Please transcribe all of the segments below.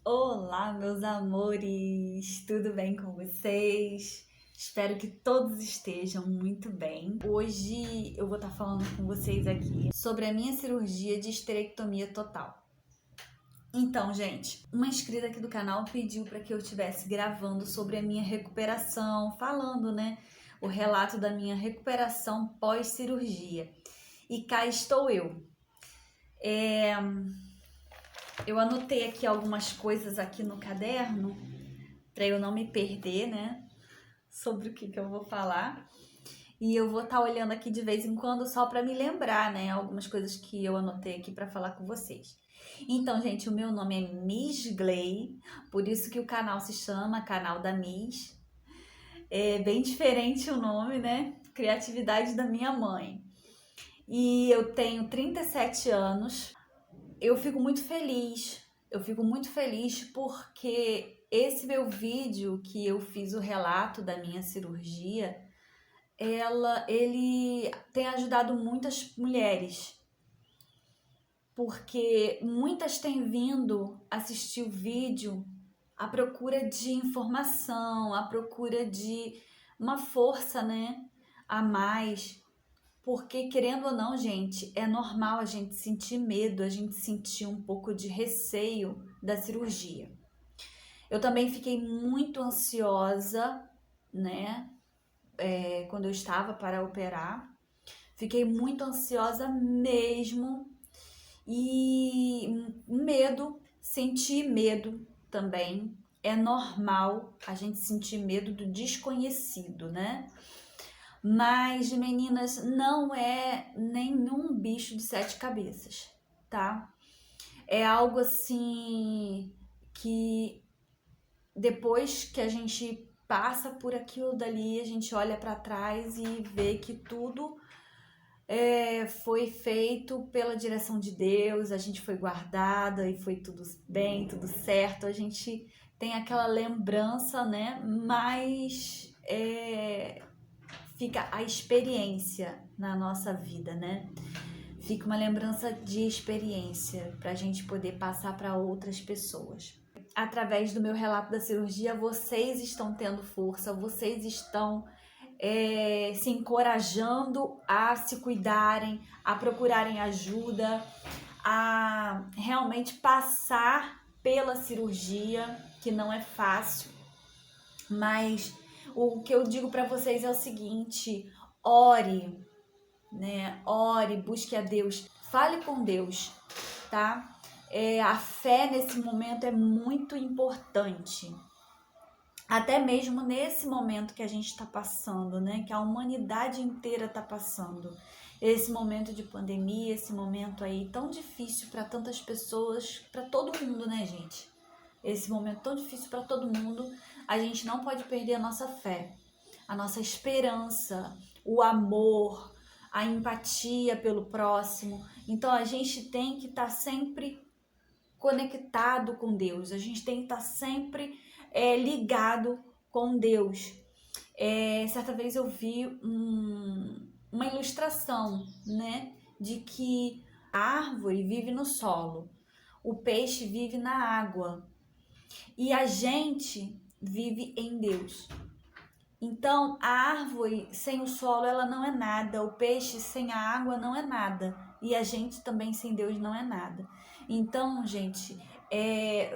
Olá, meus amores! Tudo bem com vocês? Espero que todos estejam muito bem. Hoje eu vou estar falando com vocês aqui sobre a minha cirurgia de esterectomia total. Então, gente, uma inscrita aqui do canal pediu para que eu estivesse gravando sobre a minha recuperação, falando, né, o relato da minha recuperação pós-cirurgia. E cá estou eu. Eu anotei aqui algumas coisas aqui no caderno para eu não me perder, né? Sobre o que eu vou falar. E eu vou estar olhando aqui de vez em quando só para me lembrar, né? Algumas coisas que eu anotei aqui para falar com vocês. Então, gente, o meu nome é Miss Gley, por isso que o canal se chama Canal da Miss. É bem diferente o nome, né? Criatividade da minha mãe. E eu tenho 37 anos. Eu fico muito feliz. Eu fico muito feliz porque esse meu vídeo que eu fiz o relato da minha cirurgia, ele tem ajudado muitas mulheres, porque muitas têm vindo assistir o vídeo à procura de informação, à procura de uma força, né, a mais. Porque, querendo ou não, gente, é normal a gente sentir medo, a gente sentir um pouco de receio da cirurgia. Eu também fiquei muito ansiosa, né, quando eu estava para operar. Fiquei muito ansiosa mesmo e medo, senti medo também. É normal a gente sentir medo do desconhecido, né? Mas, meninas, não é nenhum bicho de 7 cabeças, tá? É algo assim que depois que a gente passa por aquilo dali, a gente olha para trás e vê que tudo foi feito pela direção de Deus, a gente foi guardada e foi tudo bem, tudo certo. A gente tem aquela lembrança, né? Mas fica a experiência na nossa vida, né? Fica uma lembrança de experiência para a gente poder passar para outras pessoas. Através do meu relato da cirurgia, vocês estão tendo força, vocês estão se encorajando a se cuidarem, a procurarem ajuda, a realmente passar pela cirurgia, que não é fácil, mas o que eu digo para vocês é o seguinte: ore, né? Ore, busque a Deus, fale com Deus, tá? A fé nesse momento é muito importante. Até mesmo nesse momento que a gente está passando, né? Que a humanidade inteira está passando. Esse momento de pandemia, esse momento aí tão difícil para tantas pessoas, para todo mundo, né, gente? Esse momento tão difícil para todo mundo, a gente não pode perder a nossa fé, a nossa esperança, o amor, a empatia pelo próximo. Então a gente tem que estar sempre conectado com Deus, a gente tem que estar sempre ligado com Deus. Certa vez eu vi uma ilustração, né, de que a árvore vive no solo, o peixe vive na água e a gente vive em Deus. Então, a árvore sem o solo, ela não é nada. O peixe sem a água não é nada. E a gente também sem Deus não é nada. Então, gente,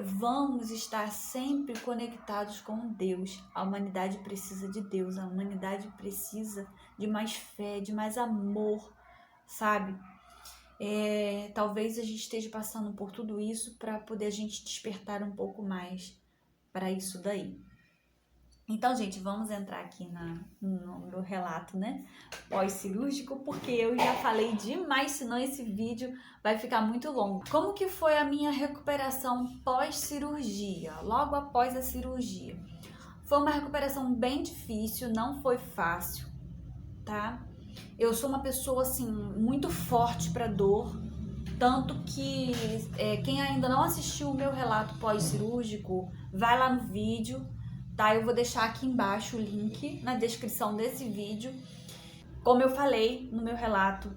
vamos estar sempre conectados com Deus. A humanidade precisa de Deus. A humanidade precisa de mais fé, de mais amor, sabe? Talvez a gente esteja passando por tudo isso para poder a gente despertar um pouco mais para isso daí. Então, gente, vamos entrar aqui no meu relato, né, pós-cirúrgico, porque eu já falei demais, senão esse vídeo vai ficar muito longo. Como que foi a minha recuperação pós-cirurgia, logo após a cirurgia? Foi uma recuperação bem difícil, não foi fácil, tá? Eu sou uma pessoa, assim, muito forte para dor, tanto que quem ainda não assistiu o meu relato pós-cirúrgico, vai lá no vídeo, tá? Eu vou deixar aqui embaixo o link na descrição desse vídeo. Como eu falei no meu relato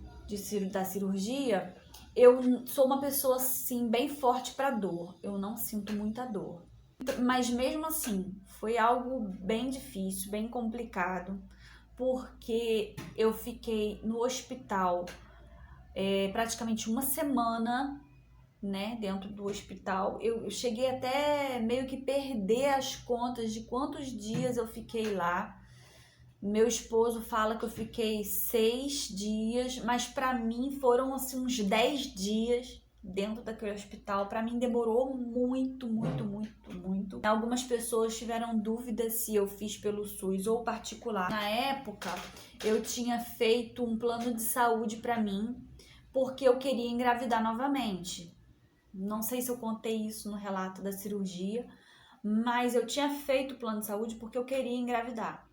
da cirurgia, Eu sou uma pessoa, assim, bem forte para dor. Eu não sinto muita dor. Mas mesmo assim, foi algo bem difícil, bem complicado, porque eu fiquei no hospital praticamente uma semana, né, dentro do hospital. Eu cheguei até meio que perder as contas de quantos dias eu fiquei lá. Meu esposo fala que eu fiquei 6 dias, mas para mim foram assim uns 10 dias dentro daquele hospital. Para mim demorou muito, muito, muito, muito. Algumas pessoas tiveram dúvida se eu fiz pelo SUS ou particular. Na época, eu tinha feito um plano de saúde para mim, porque eu queria engravidar novamente. Não sei se eu contei isso no relato da cirurgia, mas eu tinha feito o plano de saúde porque eu queria engravidar.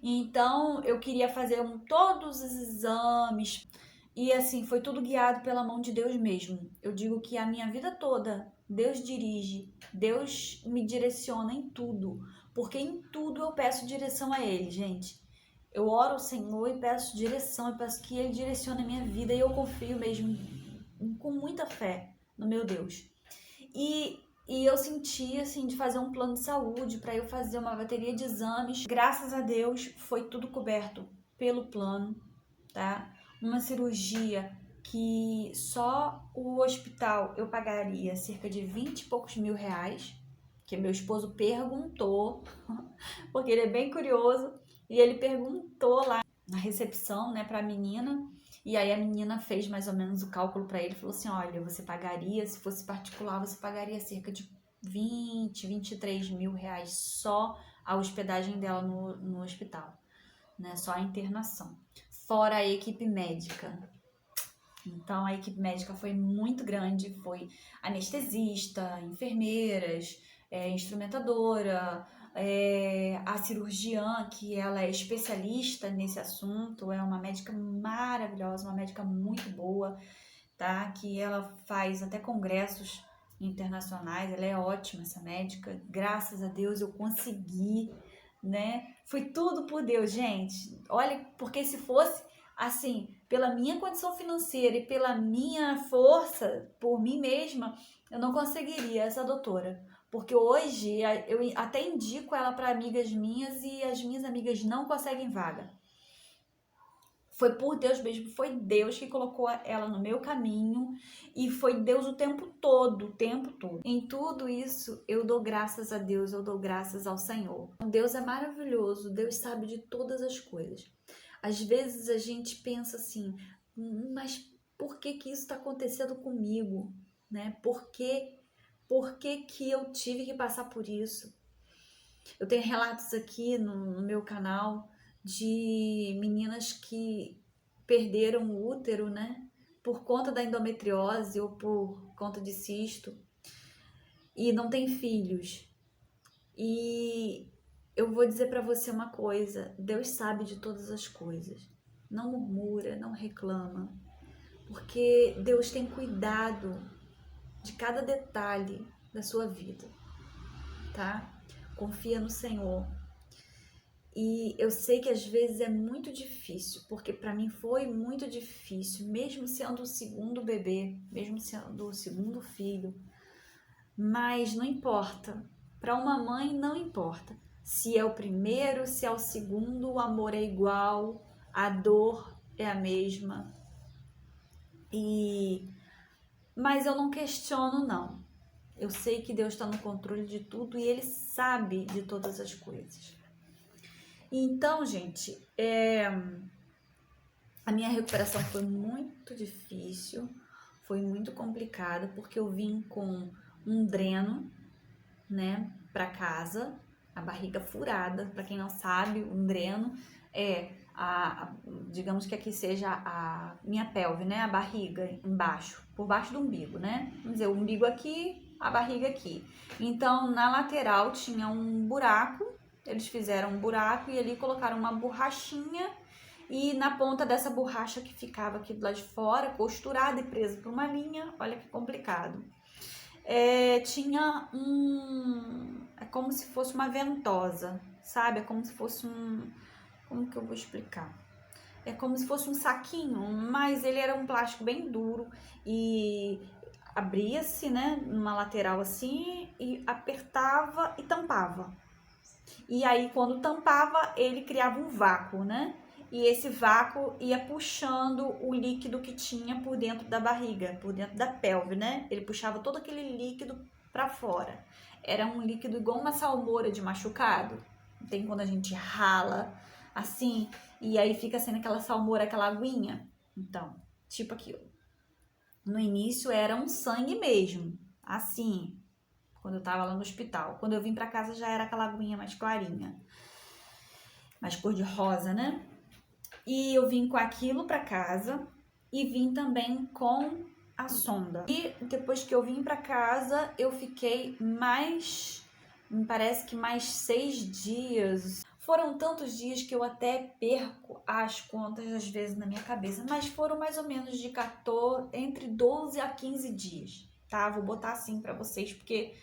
Então eu queria fazer todos os exames e assim foi tudo guiado pela mão de Deus mesmo. Eu digo que a minha vida toda Deus dirige, Deus me direciona em tudo, porque em tudo eu peço direção a Ele, gente. Eu oro ao Senhor e peço direção, eu peço que Ele direcione a minha vida e eu confio mesmo com muita fé no meu Deus. E eu senti, assim, de fazer um plano de saúde para eu fazer uma bateria de exames. Graças a Deus, foi tudo coberto pelo plano, tá? Uma cirurgia que só o hospital eu pagaria cerca de 20 e poucos mil reais, que meu esposo perguntou, porque ele é bem curioso, e ele perguntou lá na recepção, né, pra menina. E aí a menina fez mais ou menos o cálculo para ele, falou assim, olha, você pagaria, se fosse particular, você pagaria cerca de 20, 23 mil reais só a hospedagem dela no hospital, né? Só a internação. Fora a equipe médica. Então a equipe médica foi muito grande, foi anestesista, enfermeiras, instrumentadora, a cirurgiã, que ela é especialista nesse assunto, é uma médica maravilhosa, uma médica muito boa, tá? Que ela faz até congressos internacionais, ela é ótima, essa médica. Graças a Deus eu consegui, né? Foi tudo por Deus, gente. Olha, porque se fosse assim, pela minha condição financeira e pela minha força, por mim mesma, eu não conseguiria essa doutora. Porque hoje eu até indico ela para amigas minhas e as minhas amigas não conseguem vaga. Foi por Deus mesmo, foi Deus que colocou ela no meu caminho e foi Deus o tempo todo, o tempo todo. Em tudo isso, eu dou graças a Deus, eu dou graças ao Senhor. Deus é maravilhoso, Deus sabe de todas as coisas. Às vezes a gente pensa assim, mas por que que isso está acontecendo comigo? Né? Por que que eu tive que passar por isso? Eu tenho relatos aqui no meu canal de meninas que perderam o útero, né? Por conta da endometriose ou por conta de cisto e não tem filhos. E eu vou dizer para você uma coisa, Deus sabe de todas as coisas. Não murmura, não reclama, porque Deus tem cuidado de cada detalhe da sua vida, tá? Confia no Senhor. E eu sei que às vezes é muito difícil, porque para mim foi muito difícil, mesmo sendo o segundo bebê, mesmo sendo o segundo filho. Mas não importa, para uma mãe não importa. Se é o primeiro, se é o segundo, o amor é igual, a dor é a mesma. Mas eu não questiono, não. Eu sei que Deus está no controle de tudo e Ele sabe de todas as coisas. Então, gente, a minha recuperação foi muito difícil, foi muito complicada, porque eu vim com um dreno, né, para casa, a barriga furada. Para quem não sabe, um dreno é digamos que aqui seja a minha pelve, né, a barriga embaixo, por baixo do umbigo, né? Vamos dizer, o umbigo aqui, a barriga aqui. Então, na lateral tinha um buraco, eles fizeram um buraco e ali colocaram uma borrachinha e na ponta dessa borracha que ficava aqui do lado de fora, costurada e presa por uma linha, olha que complicado. Tinha é como se fosse uma ventosa, sabe? É como se fosse como que eu vou explicar? é como se fosse um saquinho, mas ele era um plástico bem duro e abria-se, né, numa lateral assim e apertava e tampava. E aí quando tampava, ele criava um vácuo, né? E esse vácuo ia puxando o líquido que tinha por dentro da barriga, por dentro da pelve, né? Ele puxava todo aquele líquido para fora. Era um líquido igual uma salmoura de machucado. Tem quando a gente rala assim, e aí fica sendo aquela salmoura, aquela aguinha. Então, tipo aquilo. No início era um sangue mesmo, assim, quando eu tava lá no hospital. Quando eu vim pra casa já era aquela aguinha mais clarinha, mais cor de rosa, né? E eu vim com aquilo pra casa e vim também com a sonda. E depois que eu vim pra casa, eu fiquei me parece que mais 6 dias. Foram tantos dias que eu até perco as contas às vezes na minha cabeça, mas foram mais ou menos de 14, entre 12 a 15 dias, tá? Vou botar assim pra vocês, porque,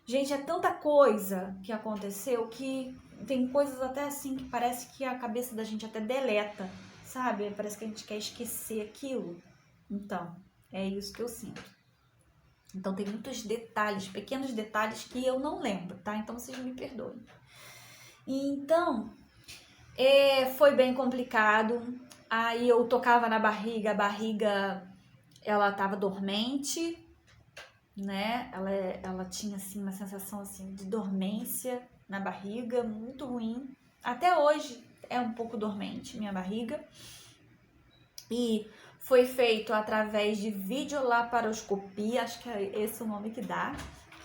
gente, é tanta coisa que aconteceu que tem coisas até assim que parece que a cabeça da gente até deleta, sabe? Parece que a gente quer esquecer aquilo. Então, é isso que eu sinto. Então, tem muitos detalhes, pequenos detalhes que eu não lembro, tá? Então, vocês me perdoem. Então, foi bem complicado. Aí eu tocava na barriga, a barriga, ela tava dormente, né? Ela tinha, assim, uma sensação, assim, de dormência na barriga, muito ruim. Até hoje é um pouco dormente minha barriga. E foi feito através de videolaparoscopia, acho que é esse o nome que dá,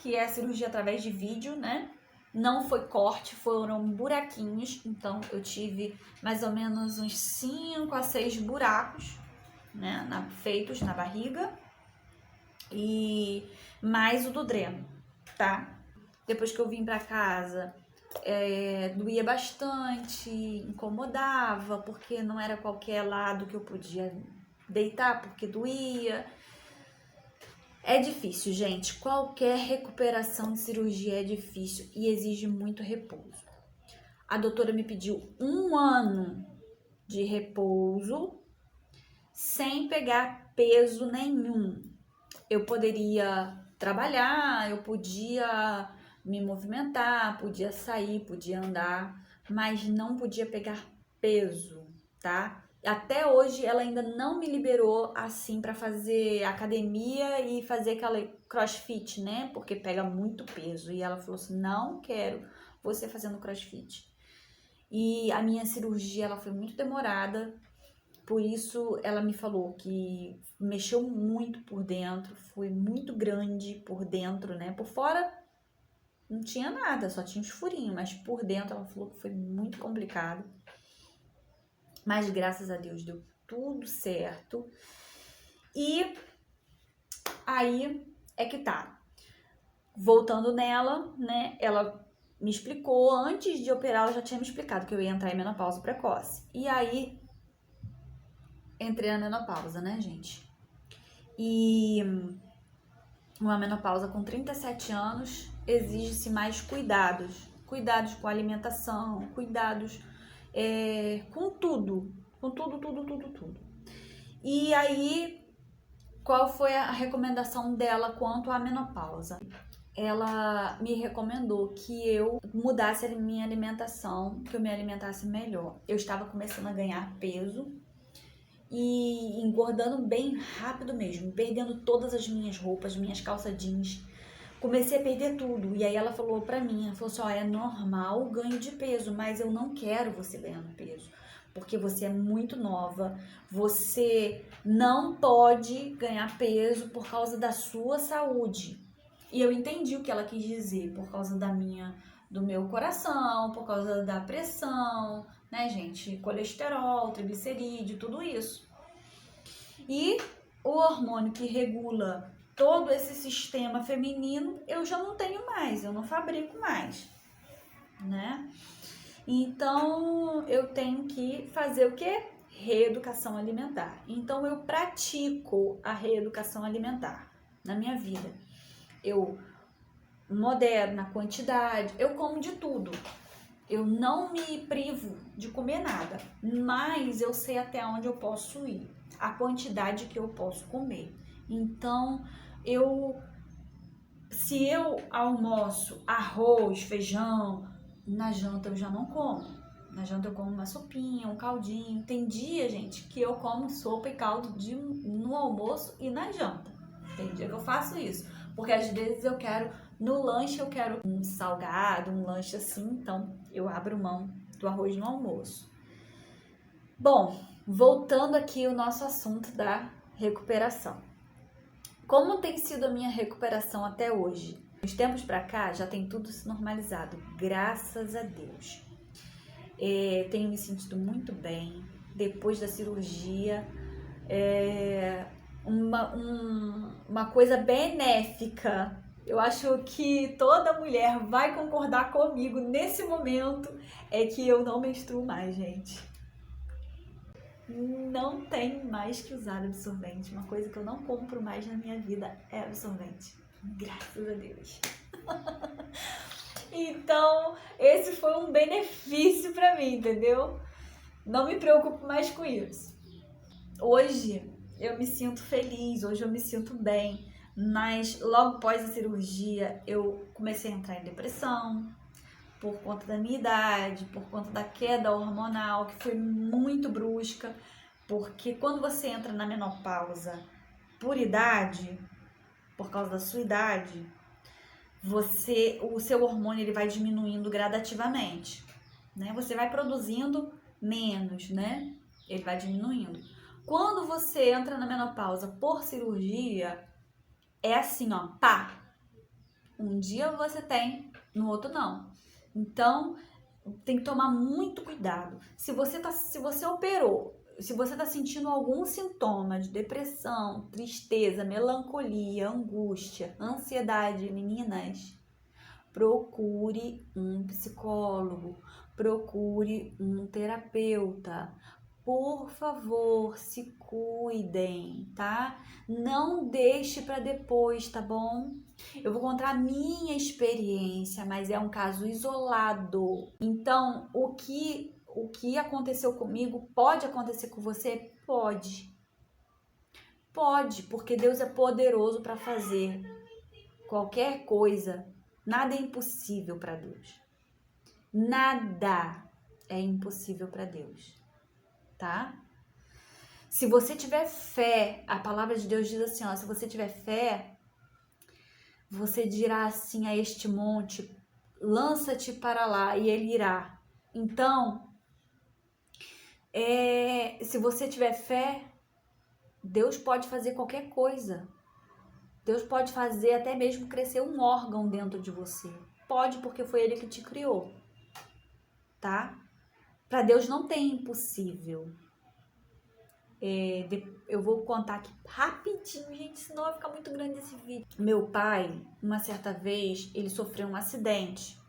que é a cirurgia através de vídeo, né? Não foi corte, foram buraquinhos, então eu tive mais ou menos uns 5 a 6 buracos, né, feitos na barriga, e mais o do dreno, tá? Depois que eu vim pra casa, doía bastante, incomodava, porque não era qualquer lado que eu podia deitar, porque doía. É difícil, gente. Qualquer recuperação de cirurgia é difícil e exige muito repouso. A doutora me pediu 1 ano de repouso sem pegar peso nenhum. Eu poderia trabalhar, eu podia me movimentar, podia sair, podia andar, mas não podia pegar peso, tá? Até hoje ela ainda não me liberou assim para fazer academia e fazer aquela crossfit, né? Porque pega muito peso. E ela falou assim: "Não quero você fazendo crossfit". E a minha cirurgia ela foi muito demorada. Por isso ela me falou que mexeu muito por dentro, foi muito grande por dentro, né? Por fora não tinha nada, só tinha os furinhos, mas por dentro ela falou que foi muito complicado. Mas graças a Deus deu tudo certo. E aí é que tá. Voltando nela, né? Ela me explicou, antes de operar, ela já tinha me explicado que eu ia entrar em menopausa precoce. E aí entrei na menopausa, né, gente? E uma menopausa com 37 anos exige-se mais cuidados. Cuidados com a alimentação, cuidados com tudo. Com tudo. E aí, qual foi a recomendação dela quanto à menopausa? Ela me recomendou que eu mudasse a minha alimentação, que eu me alimentasse melhor. Eu estava começando a ganhar peso e engordando bem rápido mesmo, perdendo todas as minhas roupas, minhas calças jeans. Comecei a perder tudo. E aí ela falou pra mim, ela falou assim: "Ó, é normal o ganho de peso, mas eu não quero você ganhando peso, porque você é muito nova, você não pode ganhar peso por causa da sua saúde". E eu entendi o que ela quis dizer, por causa do meu coração, por causa da pressão, né, gente? Colesterol, triglicerídeo, tudo isso. E o hormônio que regula todo esse sistema feminino, eu já não tenho mais, eu não fabrico mais, né? Então, eu tenho que fazer o quê? Reeducação alimentar. Então, eu pratico a reeducação alimentar na minha vida. Eu modero na quantidade, eu como de tudo, Eu não me privo de comer nada, mas eu sei até onde eu posso ir, a quantidade que eu posso comer. Então, se eu almoço arroz, feijão, na janta eu já não como. Na janta eu como uma sopinha, um caldinho. Tem dia, gente, que eu como sopa e caldo no almoço e na janta. Tem dia que eu faço isso. Porque às vezes no lanche eu quero um salgado, um lanche assim, então eu abro mão do arroz no almoço. Bom, voltando aqui ao nosso assunto da recuperação. Como tem sido a minha recuperação até hoje? Uns tempos pra cá já tem tudo se normalizado, graças a Deus. Tenho me sentido muito bem. Depois da cirurgia, uma coisa benéfica. Eu acho que toda mulher vai concordar comigo nesse momento, é que eu não menstruo mais, gente. Não tenho mais que usar absorvente. Uma coisa que eu não compro mais na minha vida é absorvente. Graças a Deus. Então, esse foi um benefício pra mim, entendeu? Não me preocupo mais com isso. Hoje eu me sinto feliz, hoje eu me sinto bem, mas logo após a cirurgia eu comecei a entrar em depressão por conta da minha idade, por conta da queda hormonal, que foi muito brusca, porque quando você entra na menopausa por idade, por causa da sua idade, o seu hormônio ele vai diminuindo gradativamente, né? Você vai produzindo menos, né? Ele vai diminuindo. Quando você entra na menopausa por cirurgia, é assim, ó, pá. Um dia você tem, no outro não. Então, tem que tomar muito cuidado. Se você operou, se você tá sentindo algum sintoma de depressão, tristeza, melancolia, angústia, ansiedade, meninas, procure um psicólogo, procure um terapeuta. Por favor, se cuidem, tá? Não deixe para depois, tá bom? Eu vou contar a minha experiência, mas é um caso isolado. Então, o que aconteceu comigo pode acontecer com você? Pode. Pode, porque Deus é poderoso para fazer qualquer coisa. Nada é impossível para Deus. Nada é impossível para Deus, tá? Se você tiver fé, a palavra de Deus diz assim, ó, se você tiver fé, você dirá assim a este monte, lança-te para lá e ele irá. Então, se você tiver fé, Deus pode fazer qualquer coisa. Deus pode fazer até mesmo crescer um órgão dentro de você. Pode, porque foi Ele que te criou, tá? Para Deus não tem impossível. Eu vou contar aqui rapidinho, gente, senão vai ficar muito grande esse vídeo. Meu pai, uma certa vez, ele sofreu um acidente.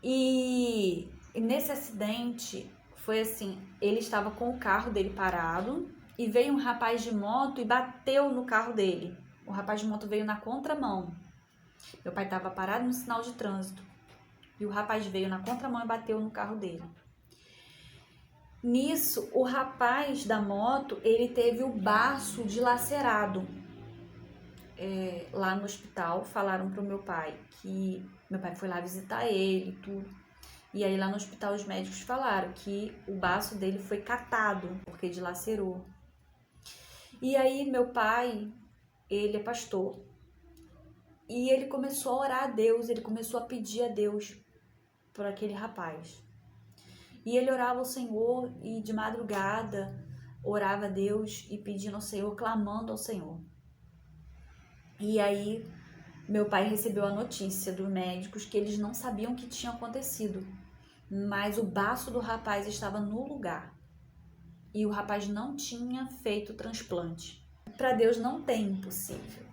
E nesse acidente, foi assim, ele estava com o carro dele parado e veio um rapaz de moto e bateu no carro dele. O rapaz de moto veio na contramão. Meu pai estava parado no sinal de trânsito e o rapaz veio na contramão e bateu no carro dele. Nisso, o rapaz da moto, ele teve o baço dilacerado. Lá no hospital, falaram pro meu pai que meu pai foi lá visitar ele e tudo. E aí lá no hospital os médicos falaram que o baço dele foi catado, porque dilacerou. E aí meu pai, ele é pastor. E ele começou a orar a Deus, ele começou a pedir a Deus por aquele rapaz. E ele orava ao Senhor e de madrugada orava a Deus e pedindo ao Senhor, clamando ao Senhor. E aí meu pai recebeu a notícia dos médicos que eles não sabiam o que tinha acontecido, mas o baço do rapaz estava no lugar e o rapaz não tinha feito o transplante. Para Deus não tem impossível.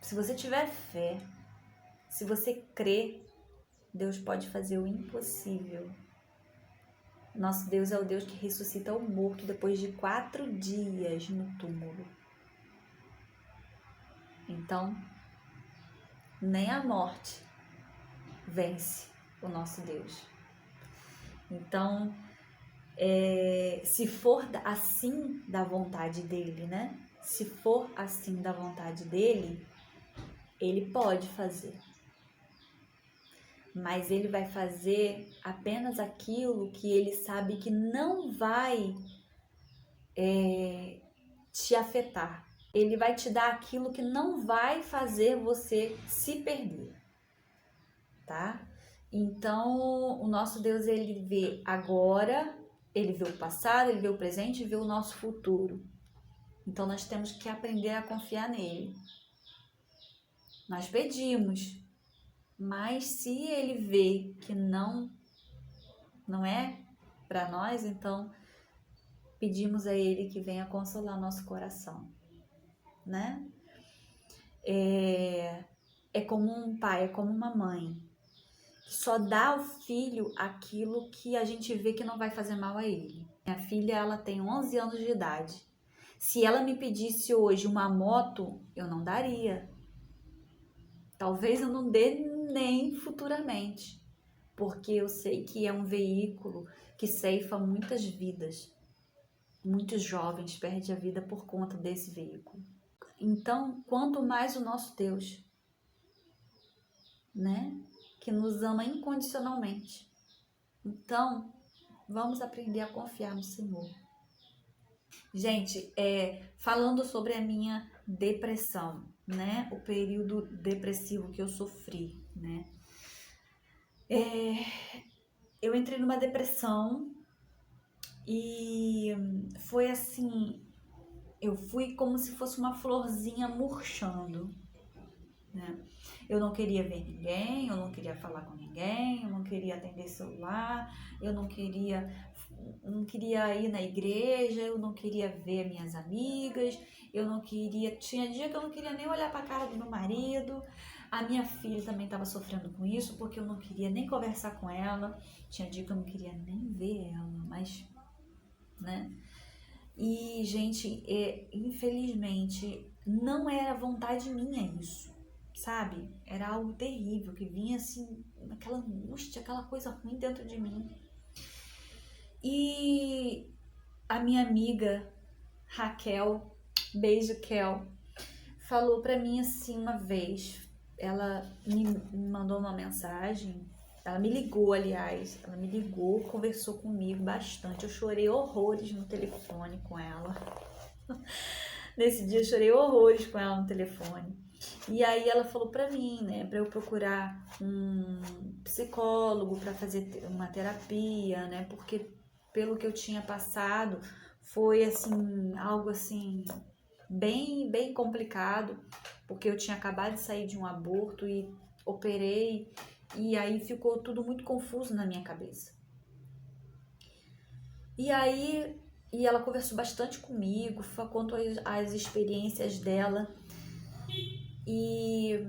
Se você tiver fé, se você crer, Deus pode fazer o impossível. Nosso Deus é o Deus que ressuscita o morto depois de 4 dias no túmulo. Então, nem a morte vence o nosso Deus. Então, se for assim da vontade dele, né? Se for assim da vontade dele, ele pode fazer. Mas ele vai fazer apenas aquilo que ele sabe que não vai te afetar. Ele vai te dar aquilo que não vai fazer você se perder, tá? Então, o nosso Deus, ele vê agora, ele vê o passado, ele vê o presente e vê o nosso futuro. Então, nós temos que aprender a confiar nele. Nós pedimos, mas se ele vê que não é para nós, então pedimos a ele que venha consolar nosso coração, né? É como um pai, é como uma mãe, que só dá ao filho aquilo que a gente vê que não vai fazer mal a ele. Minha filha, ela tem 11 anos de idade. Se ela me pedisse hoje uma moto, eu não daria. Talvez eu não dê nem futuramente, porque eu sei que é um veículo que ceifa muitas vidas. Muitos jovens perdem a vida por conta desse veículo. Então, quanto mais o nosso Deus, né? Que nos ama incondicionalmente. Então, vamos aprender a confiar no Senhor. Gente, falando sobre a minha depressão, né? O período depressivo que eu sofri, né? Eu entrei numa depressão e foi assim, eu fui como se fosse uma florzinha murchando, né? Eu não queria ver ninguém, eu não queria falar com ninguém, eu não queria atender celular, eu não queria ir na igreja, eu não queria ver minhas amigas, tinha dia que eu não queria nem olhar para a cara do meu marido. A minha filha também estava sofrendo com isso, porque eu não queria nem conversar com ela, tinha dia que eu não queria nem ver ela, mas, né? E, gente, infelizmente, não era vontade minha isso, sabe? Era algo terrível, que vinha assim, aquela angústia, aquela coisa ruim dentro de mim. E a minha amiga Raquel, beijo Kel, falou pra mim assim uma vez, ela me mandou uma mensagem, ela me ligou, aliás, conversou comigo bastante, eu chorei horrores no telefone com ela. Nesse dia eu chorei horrores com ela no telefone. E aí ela falou pra mim, né, pra eu procurar um psicólogo pra fazer uma terapia, né, porque pelo que eu tinha passado foi assim, algo assim, bem complicado, porque eu tinha acabado de sair de um aborto e operei, e aí ficou tudo muito confuso na minha cabeça. E aí, ela conversou bastante comigo, contou as experiências dela, e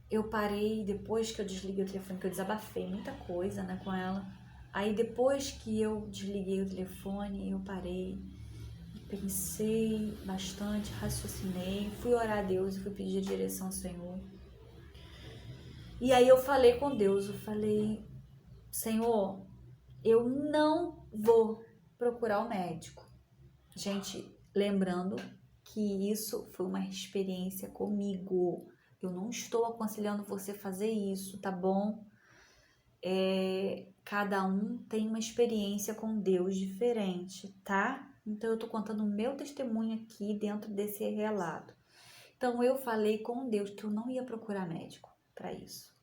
eu parei, depois que eu desliguei o telefone, que eu desabafei muita coisa, né, com ela. Aí depois que eu desliguei o telefone, eu parei, pensei bastante, raciocinei, fui orar a Deus e fui pedir direção ao Senhor. E aí eu falei com Deus, eu falei, Senhor, eu não vou procurar o médico. Gente, lembrando que isso foi uma experiência comigo. Eu não estou aconselhando você a fazer isso, tá bom? Cada um tem uma experiência com Deus diferente, tá? Então eu tô contando o meu testemunho aqui dentro desse relato. Então eu falei com Deus que eu não ia procurar médico para isso.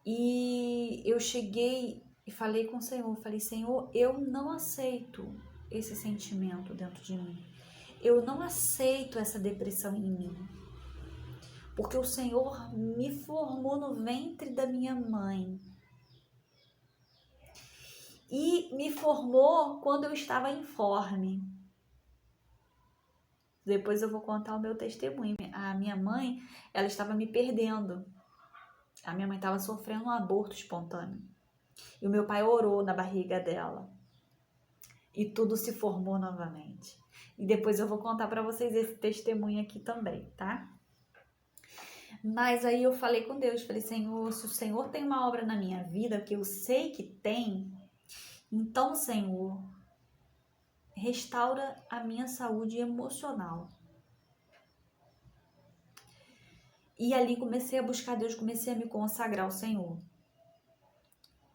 E eu cheguei e falei com o Senhor, falei, Senhor, eu não aceito esse sentimento dentro de mim. Eu não aceito essa depressão em mim. Porque o Senhor me formou no ventre da minha mãe. E me formou quando eu estava informe. Depois eu vou contar o meu testemunho. A minha mãe, ela estava me perdendo. A minha mãe estava sofrendo um aborto espontâneo. E o meu pai orou na barriga dela. E tudo se formou novamente. E depois eu vou contar para vocês esse testemunho aqui também, tá? Mas aí eu falei com Deus, falei, Senhor, se o Senhor tem uma obra na minha vida, que eu sei que tem, então, Senhor, restaura a minha saúde emocional. E ali comecei a buscar Deus, comecei a me consagrar ao Senhor.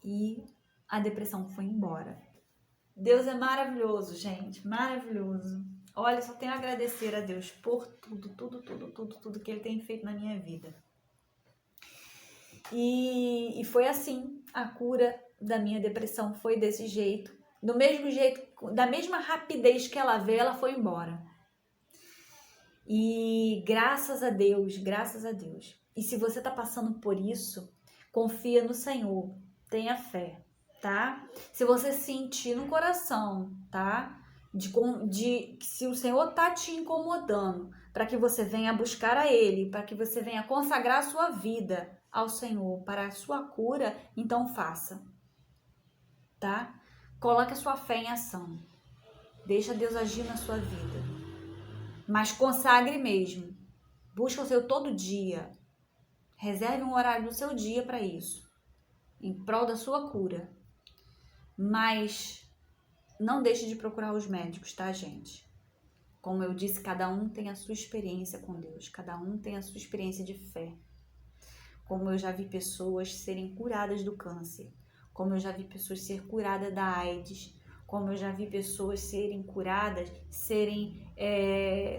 E a depressão foi embora. Deus é maravilhoso, gente, maravilhoso. Olha, só tenho a agradecer a Deus por tudo que Ele tem feito na minha vida. E foi assim, a cura da minha depressão foi desse jeito. Do mesmo jeito, da mesma rapidez que ela veio, ela foi embora. E graças a Deus, graças a Deus. E se você tá passando por isso, confia no Senhor, tenha fé, tá? Se você sentir no coração, tá? Se o Senhor tá te incomodando, para que você venha buscar a Ele, para que você venha consagrar a sua vida ao Senhor para a sua cura, então faça, tá? Coloque a sua fé em ação. Deixa Deus agir na sua vida. Mas consagre mesmo. Busca o seu todo dia. Reserve um horário do seu dia para isso, em prol da sua cura. Mas não deixe de procurar os médicos, tá, gente? Como eu disse, cada um tem a sua experiência com Deus, cada um tem a sua experiência de fé. Como eu já vi pessoas serem curadas do câncer, como eu já vi pessoas serem curadas da AIDS, como eu já vi pessoas serem curadas, serem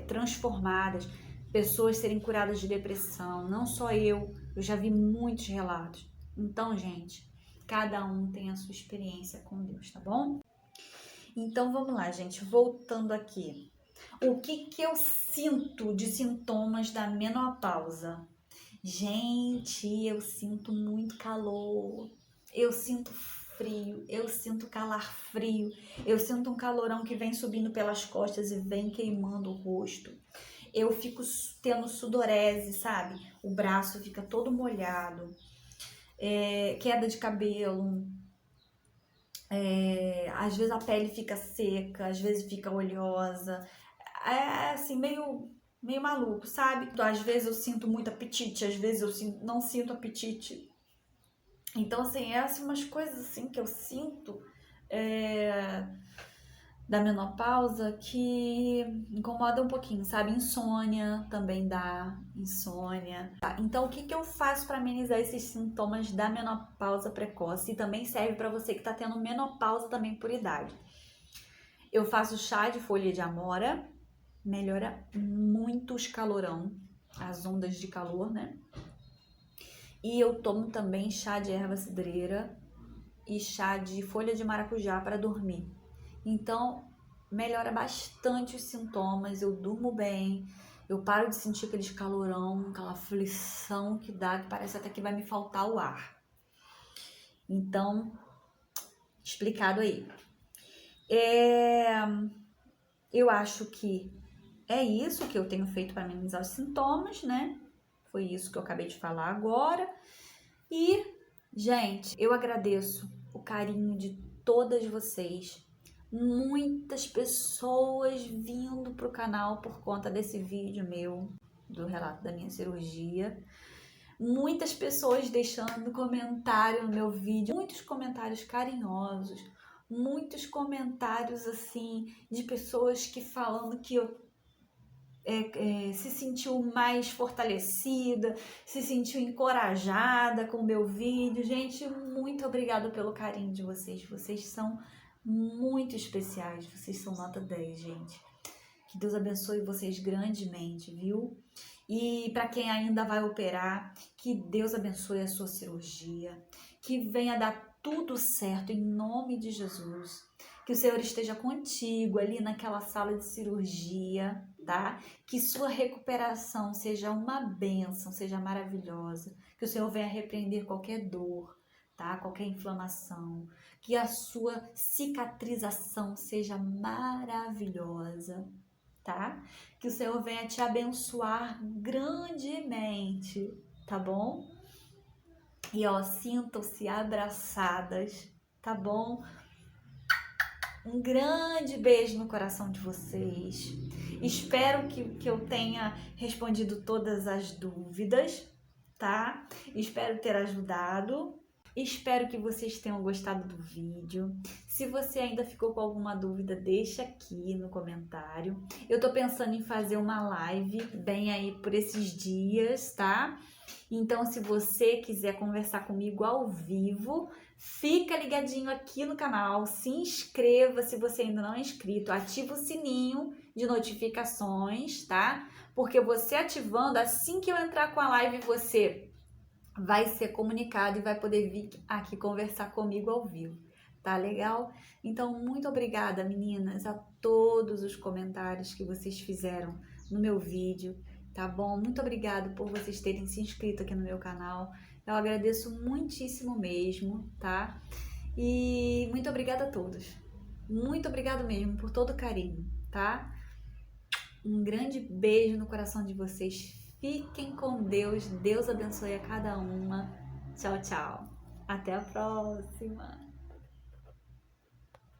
transformadas, pessoas serem curadas de depressão, não só eu já vi muitos relatos. Então, gente, cada um tem a sua experiência com Deus, tá bom? Então, vamos lá, gente, voltando aqui. O que eu sinto de sintomas da menopausa? Gente, eu sinto muito calor, eu sinto frio, eu sinto calafrio, eu sinto um calorão que vem subindo pelas costas e vem queimando o rosto. Eu fico tendo sudorese, sabe? O braço fica todo molhado, queda de cabelo, às vezes a pele fica seca, às vezes fica oleosa, assim, meio maluco, sabe? Às vezes eu sinto muito apetite, às vezes eu não sinto apetite. Então, assim, assim, umas coisas assim que eu sinto da menopausa que incomoda um pouquinho, sabe? Insônia também dá, insônia. Tá, então, o que eu faço para amenizar esses sintomas da menopausa precoce? E também serve para você que tá tendo menopausa também por idade. Eu faço chá de folha de amora, melhora muito os calorão, as ondas de calor, né? E eu tomo também chá de erva cidreira e chá de folha de maracujá para dormir. Então, melhora bastante os sintomas, eu durmo bem, eu paro de sentir aqueles calorão, aquela aflição que dá, que parece até que vai me faltar o ar. Então, explicado aí. Eu acho que é isso que eu tenho feito para amenizar os sintomas, né? Foi isso que eu acabei de falar agora. E, gente, eu agradeço o carinho de todas vocês. Muitas pessoas vindo pro canal por conta desse vídeo meu, do relato da minha cirurgia. Muitas pessoas deixando comentário no meu vídeo, muitos comentários carinhosos, muitos comentários assim de pessoas que falando que eu se sentiu mais fortalecida, se sentiu encorajada com o meu vídeo. Gente, muito obrigada pelo carinho de vocês. Vocês são muito especiais. Vocês são nota 10, gente. Que Deus abençoe vocês grandemente, viu? E para quem ainda vai operar, que Deus abençoe a sua cirurgia. Que venha dar tudo certo em nome de Jesus. Que o Senhor esteja contigo ali naquela sala de cirurgia, tá? Que sua recuperação seja uma bênção, seja maravilhosa. Que o Senhor venha repreender qualquer dor, tá? Qualquer inflamação. Que a sua cicatrização seja maravilhosa, tá? Que o Senhor venha te abençoar grandemente, tá bom? E ó, sintam-se abraçadas, tá bom? Um grande beijo no coração de vocês. Espero que eu tenha respondido todas as dúvidas, tá? Espero ter ajudado. Espero que vocês tenham gostado do vídeo. Se você ainda ficou com alguma dúvida, deixa aqui no comentário. Eu tô pensando em fazer uma live bem aí por esses dias, tá? Então, se você quiser conversar comigo ao vivo, fica ligadinho aqui no canal, se inscreva se você ainda não é inscrito, ativa o sininho de notificações, tá? Porque você ativando, assim que eu entrar com a live, você vai ser comunicado e vai poder vir aqui conversar comigo ao vivo, tá legal? Então, muito obrigada, meninas, a todos os comentários que vocês fizeram no meu vídeo, tá bom? Muito obrigada por vocês terem se inscrito aqui no meu canal, eu agradeço muitíssimo mesmo, tá? E muito obrigada a todos, muito obrigada mesmo por todo o carinho, tá? Um grande beijo no coração de vocês. Fiquem com Deus. Deus abençoe a cada uma. Tchau, tchau. Até a próxima.